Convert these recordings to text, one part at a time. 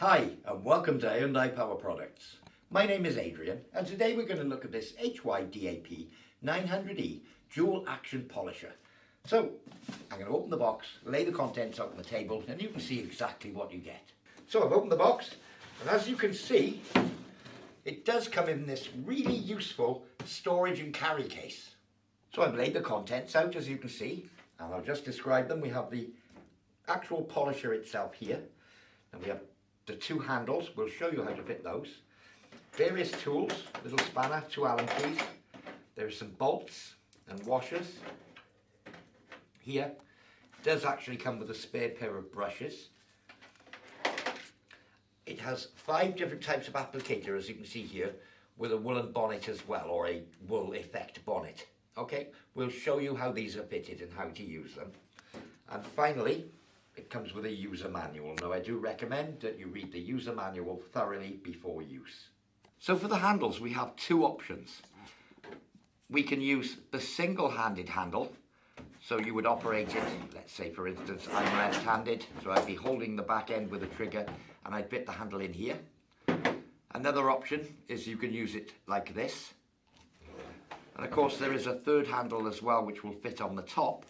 Hi and welcome to Hyundai Power Products. My name is Adrian and today we're going to look at this HYDAP900E Dual Action Polisher. So I'm going to open the box, lay the contents out on the table and you can see exactly what you get. So I've opened the box and as you can see it does come in this really useful storage and carry case. So I've laid the contents out as you can see and I'll just describe them. We have the actual polisher itself here and we have the two handles. We'll show you how to fit those. Various tools, little spanner, two Allen keys. There are some bolts and washers. Here, it does actually come with a spare pair of brushes. It has 5 different types of applicator, as you can see here, with a woolen bonnet as well, or a wool effect bonnet. Okay, we'll show you how these are fitted and how to use them. And finally, it comes with a user manual. Now I do recommend that you read the user manual thoroughly before use. So for the handles we have two options. We can use the single-handed handle. So you would operate it, let's say for instance I'm left-handed, so I'd be holding the back end with a trigger and I'd fit the handle in here. Another option is you can use it like this. And of course there is a third handle as well which will fit on the top,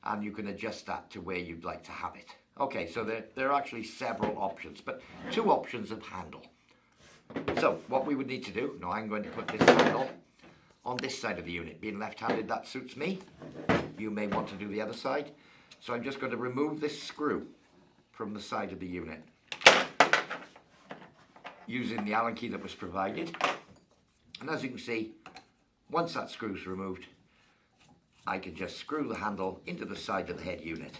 and you can adjust that to where you'd like to have it. Okay, so there are actually several options, but two options of handle. So what we would need to do, now I'm going to put this handle on this side of the unit. Being left-handed, that suits me. You may want to do the other side. So I'm just going to remove this screw from the side of the unit using the Allen key that was provided. And as you can see, once that screw's removed, I can just screw the handle into the side of the head unit.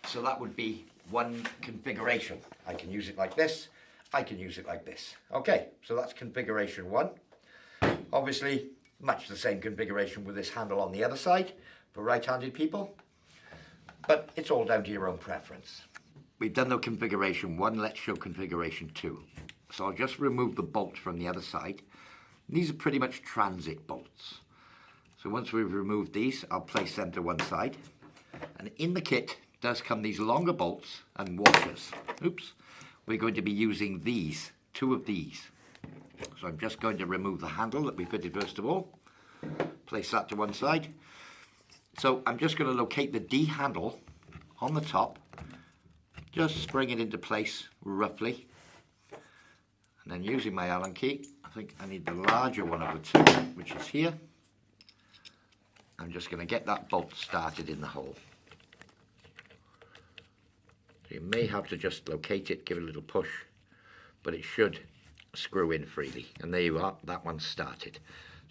So that would be one configuration. I can use it like this, I can use it like this. Okay, so that's configuration 1. Obviously, much the same configuration with this handle on the other side for right-handed people, but it's all down to your own preference. We've done the configuration 1, let's show configuration 2. So I'll just remove the bolt from the other side. These are pretty much transit bolts. So once we've removed these, I'll place them to one side. And in the kit does come these longer bolts and washers. Oops. We're going to be using these, 2 of these. So I'm just going to remove the handle that we fitted first of all. Place that to one side. So I'm just going to locate the D handle on the top. Just spring it into place roughly. And then using my Allen key, I think I need the larger one of the 2, which is here. I'm just going to get that bolt started in the hole. So you may have to just locate it, give it a little push, but it should screw in freely. And there you are, that one's started.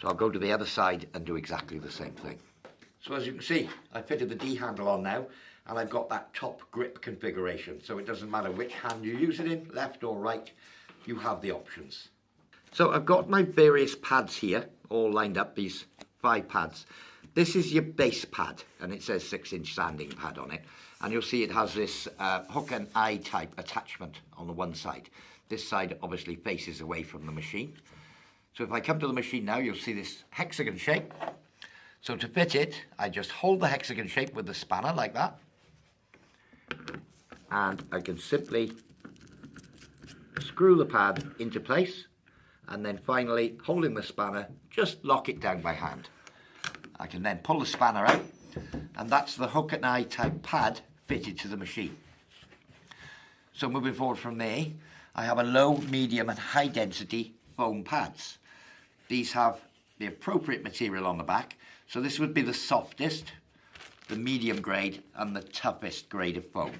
So I'll go to the other side and do exactly the same thing. So as you can see, I fitted the D handle on now, and I've got that top grip configuration. So it doesn't matter which hand you use it in, left or right, you have the options. So I've got my various pads here, all lined up, these 5 pads. This is your base pad, and it says 6-inch sanding pad on it. And you'll see it has this hook and eye type attachment on the one side. This side obviously faces away from the machine. So if I come to the machine now, you'll see this hexagon shape. So to fit it, I just hold the hexagon shape with the spanner like that. And I can simply screw the pad into place. And then finally, holding the spanner, just lock it down by hand. I can then pull the spanner out, and that's the hook and eye type pad fitted to the machine. So moving forward from there, I have a low, medium and high density foam pads. These have the appropriate material on the back. So this would be the softest, the medium grade and the toughest grade of foam.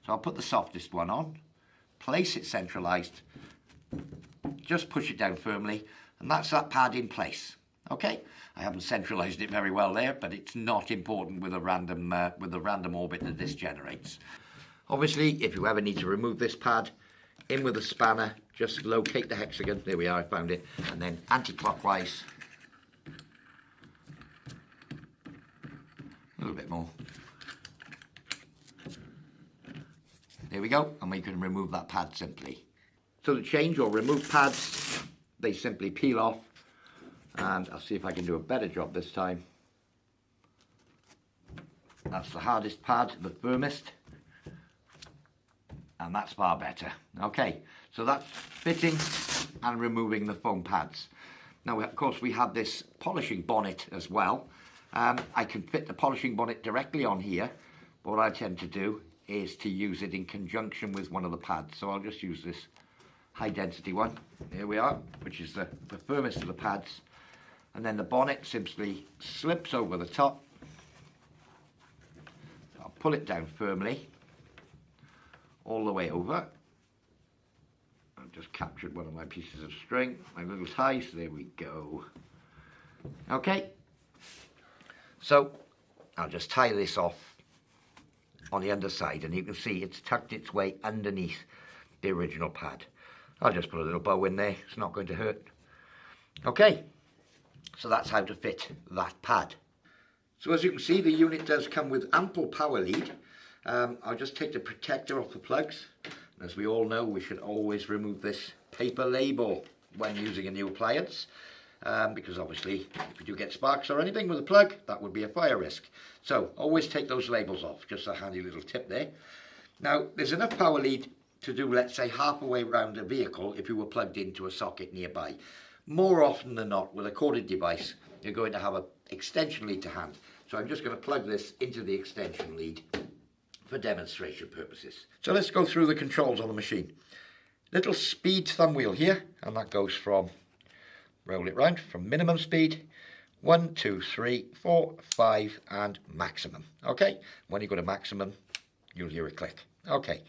So I'll put the softest one on, place it centralized, just push it down firmly, and that's that pad in place. Okay, I haven't centralized it very well there, but it's not important with a random orbit that this generates. Obviously, if you ever need to remove this pad, in with a spanner, just locate the hexagon. There we are, I found it, and then anti-clockwise. A little bit more. There we go, and we can remove that pad simply. So to change or remove pads, they simply peel off. And I'll see if I can do a better job this time. That's the hardest pad, the firmest. and that's far better. Okay, so that's fitting and removing the foam pads. Now, of course, we have this polishing bonnet as well. I can fit the polishing bonnet directly on here, but what I tend to do is to use it in conjunction with one of the pads. So I'll just use this high density one. Here we are, which is the firmest of the pads. And then the bonnet simply slips over the top. So I'll pull it down firmly all the way over. I've just captured one of my pieces of string, my little ties. There we go. Okay, so I'll just tie this off on the underside, and you can see it's tucked its way underneath the original pad. I'll just put a little bow in there, it's not going to hurt. Okay, so that's how to fit that pad. So as you can see, the unit does come with ample power lead. I'll just take the protector off the plugs. As we all know, we should always remove this paper label when using a new appliance, because obviously if you do get sparks or anything with a plug, that would be a fire risk. So always take those labels off, just a handy little tip there. Now, there's enough power lead to do, let's say, half a way around a vehicle if you were plugged into a socket nearby. More often than not, with a corded device, you're going to have an extension lead to hand. So I'm just going to plug this into the extension lead for demonstration purposes. So let's go through the controls on the machine. Little speed thumb wheel here, and that goes from, roll it round, from minimum speed, 1, 2, 3, 4, 5, and maximum. Okay, when you go to maximum, you'll hear a click. Okay,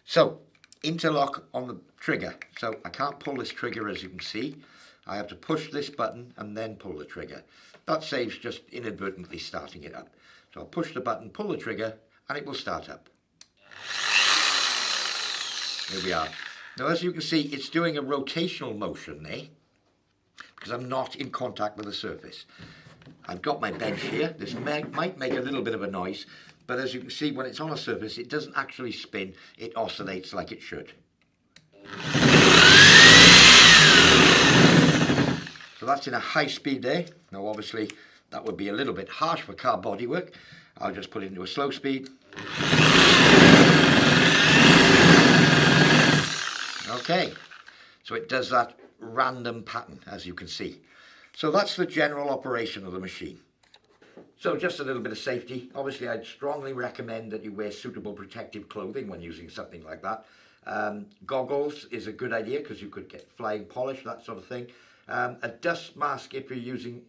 so interlock on the trigger. So I can't pull this trigger, as you can see. I have to push this button and then pull the trigger. That saves just inadvertently starting it up. So I'll push the button, pull the trigger, and it will start up. Here we are. Now, as you can see, it's doing a rotational motion there because I'm not in contact with the surface. I've got my bench here. This might make a little bit of a noise, but as you can see, when it's on a surface, it doesn't actually spin. It oscillates like it should. So that's in a high speed there. Now, obviously, that would be a little bit harsh for car bodywork. I'll just put it into a slow speed. Okay, so it does that random pattern, as you can see. So that's the general operation of the machine. So just a little bit of safety. Obviously, I'd strongly recommend that you wear suitable protective clothing when using something like that. Goggles is a good idea because you could get flying polish, that sort of thing. A dust mask if you're using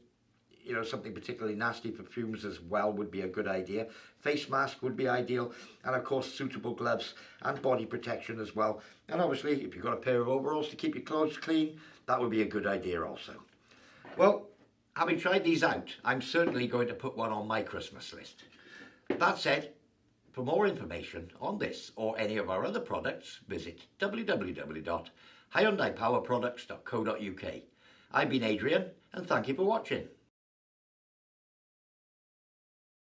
something particularly nasty for fumes as well would be a good idea. Face mask would be ideal, and of course suitable gloves and body protection as well. And obviously if you've got a pair of overalls to keep your clothes clean, that would be a good idea also. Well, having tried these out, I'm certainly going to put one on my Christmas list. That said, for more information on this or any of our other products, visit www.hyundaipowerproducts.co.uk. I've been Adrian, and thank you for watching.